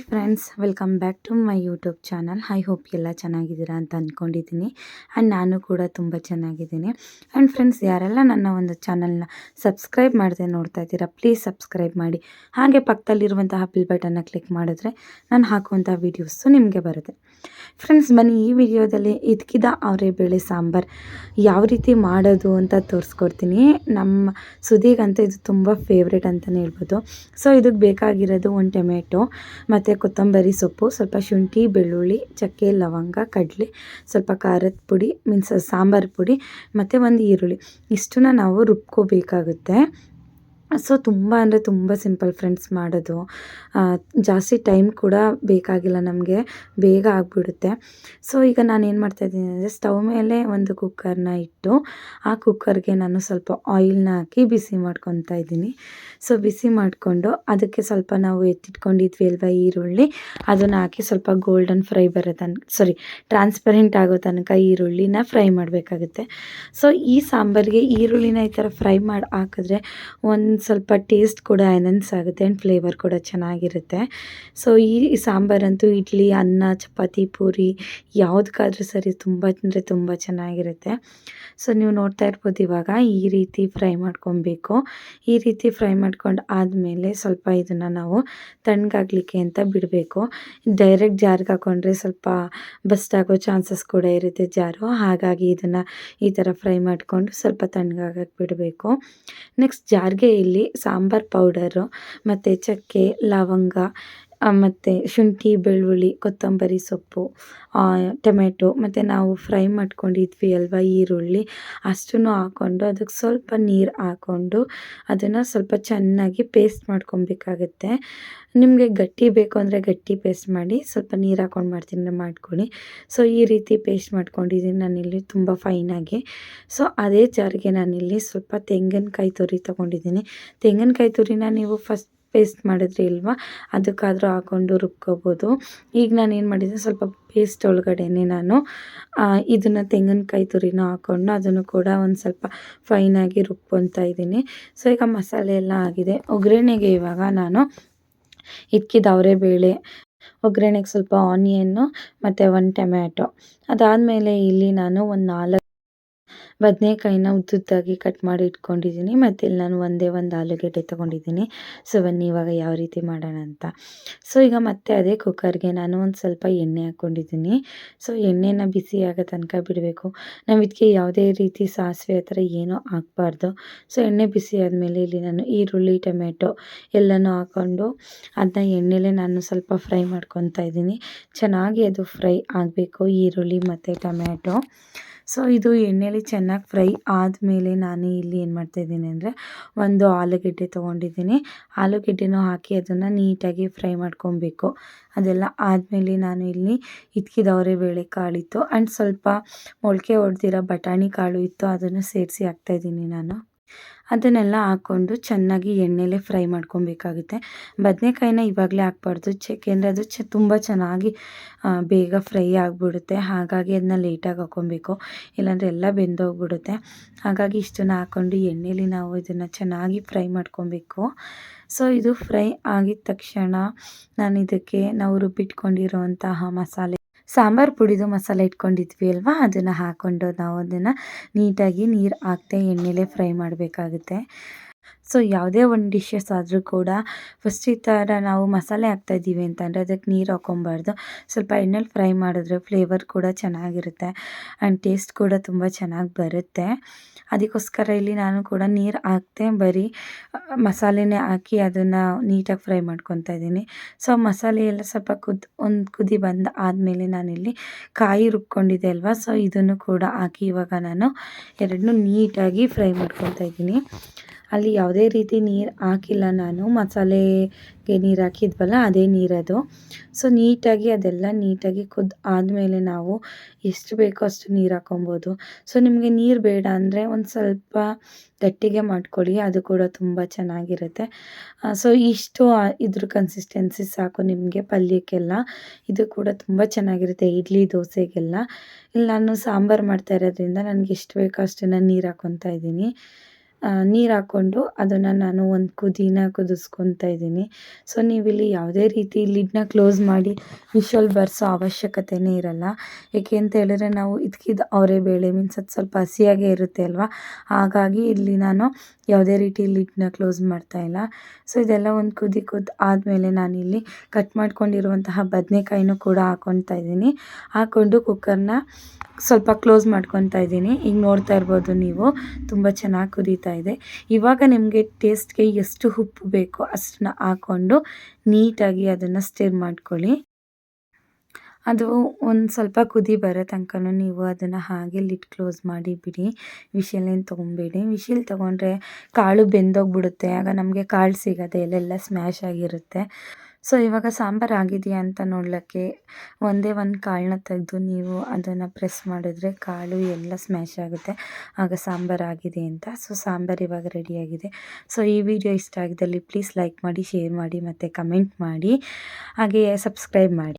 Friends, welcome back to my YouTube channel. I hope ಎಲ್ಲ ಚೆನ್ನಾಗಿದ್ದೀರಾ ಅಂತ ಅಂದ್ಕೊಂಡಿದ್ದೀನಿ. ಆ್ಯಂಡ್ ನಾನು ಕೂಡ ತುಂಬ ಚೆನ್ನಾಗಿದ್ದೀನಿ. ಆ್ಯಂಡ್ ಫ್ರೆಂಡ್ಸ್, ಯಾರೆಲ್ಲ ನನ್ನ ಒಂದು ಚಾನಲ್ನ ಸಬ್ಸ್ಕ್ರೈಬ್ ಮಾಡದೆ ನೋಡ್ತಾ ಇದ್ದೀರಾ, ಪ್ಲೀಸ್ ಸಬ್ಸ್ಕ್ರೈಬ್ ಮಾಡಿ. ಹಾಗೆ ಪಕ್ಕದಲ್ಲಿರುವಂತಹ ಬಿಲ್ ಬಟನ್ನ ಕ್ಲಿಕ್ ಮಾಡಿದ್ರೆ ನಾನು ಹಾಕುವಂಥ ವೀಡಿಯೋಸು ನಿಮಗೆ ಬರುತ್ತೆ. ಫ್ರೆಂಡ್ಸ್, ಬನ್ನಿ ಈ ವಿಡಿಯೋದಲ್ಲಿ ಇದ್ಕಿದ ಅವರೆಬೇಳೆ ಸಾಂಬಾರು ಯಾವ ರೀತಿ ಮಾಡೋದು ಅಂತ ತೋರಿಸ್ಕೊಡ್ತೀನಿ. ನಮ್ಮ ಸುದಿಗಂತೂ ಇದು ತುಂಬ ಫೇವ್ರೇಟ್ ಅಂತಲೇ ಹೇಳ್ಬೋದು. ಸೊ ಇದಕ್ಕೆ ಬೇಕಾಗಿರೋದು ಒಂದು ಟೊಮೆಟೊ ಮತ್ತು ಕೊತ್ತಂಬರಿ ಸೊಪ್ಪು, ಸ್ವಲ್ಪ ಶುಂಠಿ, ಬೆಳ್ಳುಳ್ಳಿ, ಚಕ್ಕೆ, ಲವಂಗ, ಕಡಲೆ, ಸ್ವಲ್ಪ ಖಾರದ ಪುಡಿ ಮೀನ್ಸ್ ಸಾಂಬಾರು ಪುಡಿ ಮತ್ತು ಒಂದು ಈರುಳ್ಳಿ. ಇಷ್ಟನ್ನ ನಾವು ರುಬ್ಕೋಬೇಕಾಗುತ್ತೆ. ಸೊ ತುಂಬ ಅಂದರೆ ತುಂಬ ಸಿಂಪಲ್ ಫ್ರೆಂಡ್ಸ್ ಮಾಡೋದು. ಜಾಸ್ತಿ ಟೈಮ್ ಕೂಡ ಬೇಕಾಗಿಲ್ಲ, ನಮಗೆ ಬೇಗ ಆಗಿಬಿಡುತ್ತೆ. ಸೊ ಈಗ ನಾನು ಏನು ಮಾಡ್ತಾಯಿದ್ದೀನಿ ಅಂದರೆ, ಸ್ಟವ್ ಮೇಲೆ ಒಂದು ಕುಕ್ಕರ್ನ ಇಟ್ಟು ಆ ಕುಕ್ಕರ್ಗೆ ನಾನು ಸ್ವಲ್ಪ ಆಯಿಲ್ನ ಹಾಕಿ ಬಿಸಿ ಮಾಡ್ಕೊತಾ ಇದ್ದೀನಿ. ಸೊ ಬಿಸಿ ಮಾಡಿಕೊಂಡು ಅದಕ್ಕೆ ಸ್ವಲ್ಪ ನಾವು ಎತ್ತಿಟ್ಕೊಂಡಿದ್ವಿ ಅಲ್ವಾ ಈರುಳ್ಳಿ, ಅದನ್ನು ಹಾಕಿ ಸ್ವಲ್ಪ ಗೋಲ್ಡನ್ ಫ್ರೈ ಬರೋ ಟ್ರಾನ್ಸ್ಪರೆಂಟ್ ಆಗೋ ತನಕ ಈರುಳ್ಳಿನ ಫ್ರೈ ಮಾಡಬೇಕಾಗುತ್ತೆ. ಸೊ ಈ ಸಾಂಬಾರಿಗೆ ಈರುಳ್ಳಿನ ಈ ಥರ ಫ್ರೈ ಮಾಡಿ ಹಾಕಿದ್ರೆ ಒಂದು ಸ್ವಲ್ಪ ಟೇಸ್ಟ್ ಕೂಡ ಎನ್ಹಾನ್ಸ್ ಆಗುತ್ತೆ ಆ್ಯಂಡ್ ಫ್ಲೇವರ್ ಕೂಡ ಚೆನ್ನಾಗಿರುತ್ತೆ. ಸೊ ಈ ಸಾಂಬಾರಂತೂ ಇಡ್ಲಿ, ಅನ್ನ, ಚಪಾತಿ, ಪೂರಿ ಯಾವುದಕ್ಕಾದ್ರೂ ಸರಿ ತುಂಬ ಅಂದರೆ ತುಂಬ ಚೆನ್ನಾಗಿರುತ್ತೆ. ಸೊ ನೀವು ನೋಡ್ತಾ ಇರ್ಬೋದು, ಇವಾಗ ಈ ರೀತಿ ಫ್ರೈ ಮಾಡ್ಕೊಬೇಕು. ಈ ರೀತಿ ಫ್ರೈ ಮಾಡ್ಕೊಂಡು ಆದಮೇಲೆ ಸ್ವಲ್ಪ ಇದನ್ನು ನಾವು ತಣ್ಣಗಾಗಲಿಕ್ಕೆ ಅಂತ ಬಿಡಬೇಕು. ಡೈರೆಕ್ಟ್ ಜಾರ್ಗೆ ಹಾಕ್ಕೊಂಡ್ರೆ ಸ್ವಲ್ಪ ಬಸ್ಟ್ ಆಗೋ ಚಾನ್ಸಸ್ ಕೂಡ ಇರುತ್ತೆ ಜಾರು. ಹಾಗಾಗಿ ಇದನ್ನು ಈ ಥರ ಫ್ರೈ ಮಾಡಿಕೊಂಡು ಸ್ವಲ್ಪ ತಣ್ಣಗಾಗಕ್ಕೆ ಬಿಡಬೇಕು. ನೆಕ್ಸ್ಟ್ ಜಾರ್ಗೆ ಇಲ್ಲಿ ಸಾಂಬಾರು ಪೌಡರು ಮತ್ತು ಚಕ್ಕೆ, ಲವಂಗ ಮತ್ತು ಶುಂಠಿ, ಬೆಳ್ಳುಳ್ಳಿ, ಕೊತ್ತಂಬರಿ ಸೊಪ್ಪು, ಟೊಮೆಟೊ ಮತ್ತು ನಾವು ಫ್ರೈ ಮಾಡ್ಕೊಂಡಿದ್ವಿ ಅಲ್ವಾ ಈರುಳ್ಳಿ, ಅಷ್ಟನ್ನು ಹಾಕ್ಕೊಂಡು ಅದಕ್ಕೆ ಸ್ವಲ್ಪ ನೀರು ಹಾಕ್ಕೊಂಡು ಅದನ್ನು ಸ್ವಲ್ಪ ಚೆನ್ನಾಗಿ ಪೇಸ್ಟ್ ಮಾಡ್ಕೊಬೇಕಾಗತ್ತೆ. ನಿಮಗೆ ಗಟ್ಟಿ ಬೇಕು ಅಂದರೆ ಗಟ್ಟಿ ಪೇಸ್ಟ್ ಮಾಡಿ, ಸ್ವಲ್ಪ ನೀರು ಹಾಕ್ಕೊಂಡು ಮಾಡ್ತೀನಿ ಮಾಡ್ಕೊಳ್ಳಿ. ಸೊ ಈ ರೀತಿ ಪೇಸ್ಟ್ ಮಾಡ್ಕೊಂಡಿದ್ದೀನಿ ನಾನಿಲ್ಲಿ ತುಂಬ ಫೈನಾಗಿ. ಸೊ ಅದೇ ಜಾರಿಗೆ ನಾನಿಲ್ಲಿ ಸ್ವಲ್ಪ ತೆಂಗಿನಕಾಯಿ ತುರಿ ತೊಗೊಂಡಿದ್ದೀನಿ. ತೆಂಗಿನಕಾಯಿ ತುರಿನ ನೀವು ಫಸ್ಟ್ ಪೇಸ್ಟ್ ಮಾಡಿದ್ರಿ ಇಲ್ವಾ, ಅದಕ್ಕಾದರೂ ಹಾಕ್ಕೊಂಡು ರುಬ್ಕೋಬೋದು. ಈಗ ನಾನು ಏನು ಮಾಡಿದ್ದೀನಿ, ಸ್ವಲ್ಪ ಪೇಸ್ಟ್ ಒಳಗಡೆನೆ ನಾನು ಇದನ್ನು ತೆಂಗಿನಕಾಯಿ ತುರಿನ ಹಾಕ್ಕೊಂಡು ಅದನ್ನು ಕೂಡ ಒಂದು ಸ್ವಲ್ಪ ಫೈನಾಗಿ ರುಬ್ಕೊತಾ ಇದ್ದೀನಿ. ಸೊ ಈಗ ಮಸಾಲೆ ಎಲ್ಲ ಆಗಿದೆ. ಒಗ್ಗರಣೆಗೆ ಇವಾಗ ನಾನು ಇದ್ಕಿದ ಅವರೆಬೇಳೆ, ಒಗ್ಗರಣೆಗೆ ಸ್ವಲ್ಪ ಆನಿಯನ್ನು ಮತ್ತು ಒಂದು ಟೊಮ್ಯಾಟೊ, ಅದಾದಮೇಲೆ ಇಲ್ಲಿ ನಾನು ಒಂದು 4 ಬದನೆಕಾಯಿನ ಉದ್ದುದ್ದಾಗಿ ಕಟ್ ಮಾಡಿ ಇಟ್ಕೊಂಡಿದ್ದೀನಿ. ಮತ್ತು ಇಲ್ಲಿ ನಾನು ಒಂದೇ ಒಂದು ಆಲೂಗೆಡ್ಡೆ ತೊಗೊಂಡಿದ್ದೀನಿ. ಸೊ ಬನ್ನಿ ಇವಾಗ ಯಾವ ರೀತಿ ಮಾಡೋಣ ಅಂತ. ಸೊ ಈಗ ಮತ್ತೆ ಅದೇ ಕುಕ್ಕರ್ಗೆ ನಾನು ಒಂದು ಸ್ವಲ್ಪ ಎಣ್ಣೆ ಹಾಕ್ಕೊಂಡಿದ್ದೀನಿ. ಸೊ ಎಣ್ಣೆನ ಬಿಸಿ ಆಗೋ ತನಕ ಬಿಡಬೇಕು. ನಾವು ಇದಕ್ಕೆ ಯಾವುದೇ ರೀತಿ ಸಾಸಿವೆ ಆ ಥರ ಏನೂ ಹಾಕಬಾರ್ದು. ಸೊ ಎಣ್ಣೆ ಬಿಸಿ ಆದಮೇಲೆ ಇಲ್ಲಿ ನಾನು ಈರುಳ್ಳಿ, ಟೊಮೆಟೊ ಎಲ್ಲನೂ ಹಾಕ್ಕೊಂಡು ಅದನ್ನ ಎಣ್ಣೆಲೇ ನಾನು ಸ್ವಲ್ಪ ಫ್ರೈ ಮಾಡ್ಕೊತಾ ಇದ್ದೀನಿ. ಚೆನ್ನಾಗಿ ಅದು ಫ್ರೈ ಆಗಬೇಕು, ಈರುಳ್ಳಿ ಮತ್ತು ಟೊಮ್ಯಾಟೊ. ಸೊ ಇದು ಎಣ್ಣೆಲಿ ಚೆನ್ನಾಗಿ ಫ್ರೈ ಆದಮೇಲೆ ನಾನು ಇಲ್ಲಿ ಏನು ಮಾಡ್ತಾಯಿದ್ದೀನಿ ಅಂದರೆ, ಒಂದು ಆಲೂಗೆಡ್ಡೆ ತೊಗೊಂಡಿದ್ದೀನಿ. ಆಲೂಗೆಡ್ಡೆನೂ ಹಾಕಿ ಅದನ್ನು ನೀಟಾಗಿ ಫ್ರೈ ಮಾಡ್ಕೊಬೇಕು. ಅದೆಲ್ಲ ಆದಮೇಲೆ ನಾನು ಇಲ್ಲಿ ಇದ್ಕಿದ ಅವರೆಬೇಳೆ ಕಾಳಿತ್ತು ಆ್ಯಂಡ್ ಸ್ವಲ್ಪ ಮೊಳಕೆ ಹೊಡೆದಿರೋ ಬಟಾಣಿ ಕಾಳು ಇತ್ತು, ಅದನ್ನು ಸೇರಿಸಿ ಹಾಕ್ತಾಯಿದ್ದೀನಿ ನಾನು. ಅದನ್ನೆಲ್ಲ ಹಾಕ್ಕೊಂಡು ಚೆನ್ನಾಗಿ ಎಣ್ಣೆಲೇ ಫ್ರೈ ಮಾಡ್ಕೊಬೇಕಾಗುತ್ತೆ. ಬದನೆಕಾಯಿನ ಇವಾಗಲೇ ಹಾಕ್ಬಾರ್ದು, ಏಕೆಂದರೆ ಅದು ತುಂಬ ಚೆನ್ನಾಗಿ ಬೇಗ ಫ್ರೈ ಆಗಿಬಿಡುತ್ತೆ. ಹಾಗಾಗಿ ಅದನ್ನ ಲೇಟಾಗಿ ಹಾಕ್ಕೊಬೇಕು, ಇಲ್ಲಾಂದರೆ ಎಲ್ಲ ಬೆಂದೋಗ್ಬಿಡುತ್ತೆ. ಹಾಗಾಗಿ ಇಷ್ಟನ್ನು ಹಾಕ್ಕೊಂಡು ಎಣ್ಣೆಲಿ ನಾವು ಇದನ್ನು ಚೆನ್ನಾಗಿ ಫ್ರೈ ಮಾಡ್ಕೊಬೇಕು. ಸೊ ಇದು ಫ್ರೈ ಆಗಿದ ತಕ್ಷಣ ನಾನು ಇದಕ್ಕೆ ನಾವು ರುಬ್ಬಿಟ್ಕೊಂಡಿರೋಂತಹ ಮಸಾಲೆ, ಸಾಂಬಾರು ಪುಡಿದು ಮಸಾಲೆ ಇಟ್ಕೊಂಡಿದ್ವಿ ಅಲ್ವಾ, ಅದನ್ನು ಹಾಕ್ಕೊಂಡು ನಾವು ಅದನ್ನು ನೀಟಾಗಿ ನೀರು ಹಾಕ್ದೆ ಎಣ್ಣೆಲೇ ಫ್ರೈ ಮಾಡಬೇಕಾಗುತ್ತೆ. ಸೊ ಯಾವುದೇ ಒಂದು ಡಿಶಸ್ ಆದರೂ ಕೂಡ ಫಸ್ಟ್ ಈ ಥರ ನಾವು ಮಸಾಲೆ ಹಾಕ್ತಾಯಿದ್ದೀವಿ ಅಂತಂದರೆ ಅದಕ್ಕೆ ನೀರು ಹಾಕ್ಕೊಬಾರ್ದು. ಸ್ವಲ್ಪ ಎಣ್ಣೆಲಿ ಫ್ರೈ ಮಾಡಿದ್ರೆ ಫ್ಲೇವರ್ ಕೂಡ ಚೆನ್ನಾಗಿರುತ್ತೆ ಆ್ಯಂಡ್ ಟೇಸ್ಟ್ ಕೂಡ ತುಂಬ ಚೆನ್ನಾಗಿ ಬರುತ್ತೆ. ಅದಕ್ಕೋಸ್ಕರ ಇಲ್ಲಿ ನಾನು ಕೂಡ ನೀರು ಹಾಕ್ದೆ, ಬರೀ ಮಸಾಲೆನೇ ಹಾಕಿ ಅದನ್ನು ನೀಟಾಗಿ ಫ್ರೈ ಮಾಡ್ಕೊತಾ ಇದ್ದೀನಿ. ಸೊ ಮಸಾಲೆ ಎಲ್ಲ ಸ್ವಲ್ಪ ಒಂದು ಕುದಿ ಬಂದು ಆದಮೇಲೆ ನಾನಿಲ್ಲಿ ಕಾಯಿ ರುಬ್ಕೊಂಡಿದ್ದೆ ಅಲ್ವಾ, ಸೊ ಇದನ್ನು ಕೂಡ ಹಾಕಿ ಇವಾಗ ನಾನು ಎರಡನ್ನೂ ನೀಟಾಗಿ ಫ್ರೈ ಮಾಡ್ಕೊತಾ ಇದ್ದೀನಿ. ಅಲ್ಲಿ ಯಾವುದೇ ರೀತಿ ನೀರು ಹಾಕಿಲ್ಲ ನಾನು, ಮಸಾಲೆಗೆ ನೀರು ಹಾಕಿದ್ವಲ್ಲ ಅದೇ ನೀರದು. ಸೊ ನೀಟಾಗಿ ಅದೆಲ್ಲ ನೀಟಾಗಿ ಆದಮೇಲೆ ನಾವು ಎಷ್ಟು ಬೇಕೋ ಅಷ್ಟು ನೀರು ಹಾಕ್ಕೊಬೋದು. ಸೊ ನಿಮಗೆ ನೀರು ಬೇಡ ಅಂದರೆ ಒಂದು ಸ್ವಲ್ಪ ಗಟ್ಟಿಗೆ ಮಾಡ್ಕೊಳ್ಳಿ, ಅದು ಕೂಡ ತುಂಬ ಚೆನ್ನಾಗಿರುತ್ತೆ. ಸೊ ಇಷ್ಟು ಇದ್ರ ಕನ್ಸಿಸ್ಟೆನ್ಸಿ ಸಾಕು ನಿಮಗೆ ಪಲ್ಯಕ್ಕೆಲ್ಲ. ಇದು ಕೂಡ ತುಂಬ ಚೆನ್ನಾಗಿರುತ್ತೆ ಇಡ್ಲಿ, ದೋಸೆಗೆಲ್ಲ. ಇಲ್ಲಿ ನಾನು ಸಾಂಬಾರು ಮಾಡ್ತಾ ಇರೋದ್ರಿಂದ ನನಗೆ ಎಷ್ಟು ಬೇಕೋ ಅಷ್ಟನ್ನು ನೀರು ಹಾಕ್ಕೊತಾ ಇದ್ದೀನಿ. ನೀರು ಹಾಕ್ಕೊಂಡು ಅದನ್ನು ನಾನು ಒಂದು ಕುದಿನ ಕುದಿಸ್ಕೊತಾ ಇದ್ದೀನಿ. ಸೊ ನೀವಿಲ್ಲಿ ಯಾವುದೇ ರೀತಿ ಲಿಡ್ನ ಕ್ಲೋಸ್ ಮಾಡಿ ವಿಷಲ್ ಬರ್ಸೋ ಅವಶ್ಯಕತೆಯೇ ಇರಲ್ಲ. ಏಕೆ ಅಂತ ಹೇಳಿದ್ರೆ ನಾವು ಇದ್ಕಿದ್ದು ಅವರೆಬೇಳೆ ಮೀನ್ಸ್ ಅದು ಸ್ವಲ್ಪ ಹಸಿಯಾಗೇ ಇರುತ್ತೆ ಅಲ್ವಾ, ಹಾಗಾಗಿ ಇಲ್ಲಿ ನಾನು ಯಾವುದೇ ರೀತಿ ಲಿಡ್ನ ಕ್ಲೋಸ್ ಮಾಡ್ತಾಯಿಲ್ಲ. ಸೊ ಇದೆಲ್ಲ ಒಂದು ಕುದಿ ಆದಮೇಲೆ ನಾನಿಲ್ಲಿ ಕಟ್ ಮಾಡ್ಕೊಂಡಿರುವಂತಹ ಬದನೆಕಾಯಿನೂ ಕೂಡ ಹಾಕ್ಕೊತಾ ಇದ್ದೀನಿ. ಹಾಕ್ಕೊಂಡು ಕುಕ್ಕರ್ನ ಸ್ವಲ್ಪ ಕ್ಲೋಸ್ ಮಾಡ್ಕೊತಾ ಇದ್ದೀನಿ. ಈಗ ನೋಡ್ತಾ ಇರ್ಬೋದು ನೀವು, ತುಂಬ ಚೆನ್ನಾಗಿ ಕುದೀತಾ ಇದೆ. ಇವಾಗ ನಿಮಗೆ ಟೇಸ್ಟ್ಗೆ ಎಷ್ಟು ಉಪ್ಪು ಬೇಕೋ ಅಷ್ಟನ್ನ ಹಾಕ್ಕೊಂಡು ನೀಟಾಗಿ ಅದನ್ನು ಸ್ಟಿರ್ ಮಾಡ್ಕೊಳ್ಳಿ. ಅದು ಒಂದು ಸ್ವಲ್ಪ ಕುದಿ ಬರೋ ತನಕನೂ ನೀವು ಅದನ್ನು ಹಾಗೆ ಲಿಡ್ ಕ್ಲೋಸ್ ಮಾಡಿ ಬಿಡಿ. ವಿಷಿಲ್ ತೊಗೊಬೇಡಿ. ವಿಷಿಲ್ ತೊಗೊಂಡ್ರೆ ಕಾಳು ಬೆಂದೋಗ್ಬಿಡುತ್ತೆ. ಆಗ ನಮಗೆ ಕಾಳು ಸಿಗೋದೆ ಎಲ್ಲೆಲ್ಲ ಸ್ಮ್ಯಾಶ್ ಆಗಿರುತ್ತೆ. ಸೊ ಇವಾಗ ಸಾಂಬಾರು ಆಗಿದೆಯಾ ಅಂತ ನೋಡಲಿಕ್ಕೆ ಒಂದೇ ಒಂದು ಕಾಳನ್ನ ತೆಗೆದು ನೀವು ಅದನ್ನು ಪ್ರೆಸ್ ಮಾಡಿದ್ರೆ ಕಾಳು ಎಲ್ಲ ಸ್ಮ್ಯಾಶ್ ಆಗುತ್ತೆ, ಆಗ ಸಾಂಬಾರು ಆಗಿದೆ ಅಂತ. ಸೊ ಸಾಂಬಾರು ಇವಾಗ ರೆಡಿಯಾಗಿದೆ. ಸೊ ಈ ವಿಡಿಯೋ ಇಷ್ಟ ಆಗಿದ್ದಲ್ಲಿ ಪ್ಲೀಸ್ ಲೈಕ್ ಮಾಡಿ, ಶೇರ್ ಮಾಡಿ ಮತ್ತು ಕಮೆಂಟ್ ಮಾಡಿ, ಹಾಗೆಯೇ ಸಬ್ಸ್ಕ್ರೈಬ್ ಮಾಡಿ.